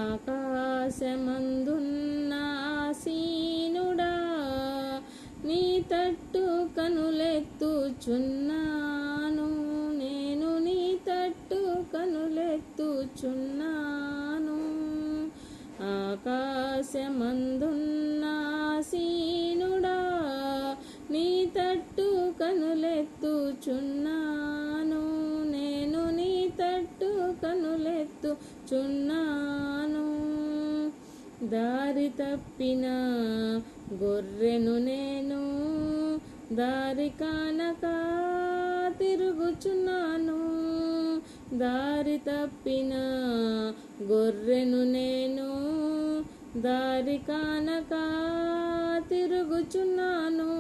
ఆకాశమందున్న ఆసీనుడా నీ తట్టు కనులెత్తుచున్నాను, నేను నీ తట్టు కనులెత్తుచున్నాను. ఆకాశమందున్న ఆసీనుడా నీ తట్టు కనులెత్తుచున్నాను, నేను నీ తట్టు కనులెత్తుచున్నాను. దారి తప్పిన గొర్రెను నేను, దారి కానక తిరుగుచున్నాను. దారి తప్పిన గొర్రెను నేను, దారి కానక తిరుగుచున్నాను.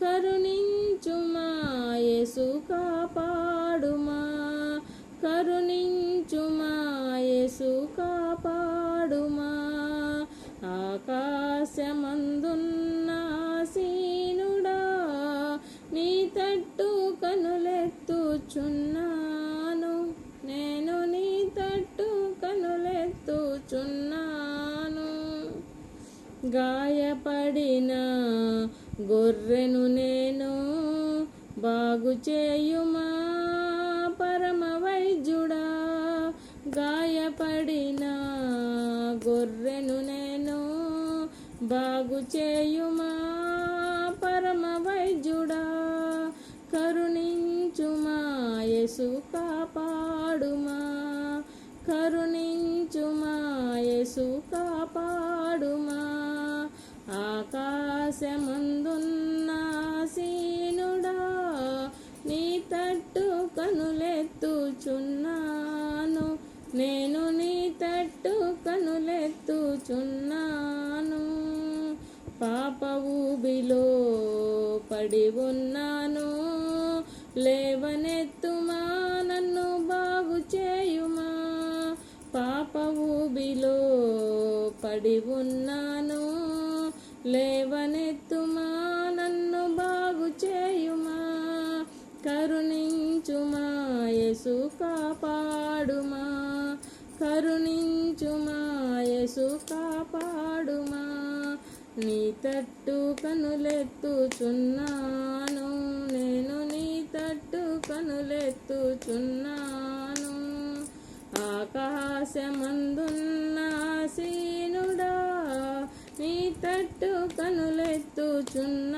కరుణించుమా యేసు కాపాడుమా, కరుణించుమా యేసు కాపాడుమా. ఆకాశమందున్న ఆసీనుడా నీ తట్టు కనులెత్తుచున్నాను, నేను నీ తట్టు కనులెత్తుచున్నాను. గాయపడిన గొర్రెను నేను, బాగు చేయుమా పరమ వైద్యుడా. గాయపడిన గొర్రెను నేను, బాగు చేయుమా పరమ వైద్యుడా. కరుణించుమా యేసు కాపాడుమా, కరుణించుమా యేసు కాపాడుమా. ఆకాశమందున్న ఆసీనుడా నీ తట్టు కనులెత్తుచున్నాను, నేను నీ తట్టు కనులెత్తుచున్నాను. పాప ఊబిలో పడి ఉన్నాను, లేవనెత్తుమా నన్ను బాగు చేయుమా. పాప ఊబిలో పడి ఉన్నాను, లేవనెత్తుమా నన్ను బాగు చేయుమా. కరుణించుమా యేసు కాపాడుమా, కరుణించుమా యేసు కాపాడుమా. నీ తట్టు కనులెత్తుచున్నాను, నేను నీ తట్టు కనులెత్తుచున్నాను. ఆకాశమందున్న ఆసీనుడా నీ తట్టు కనులెత్తుచున్నాను.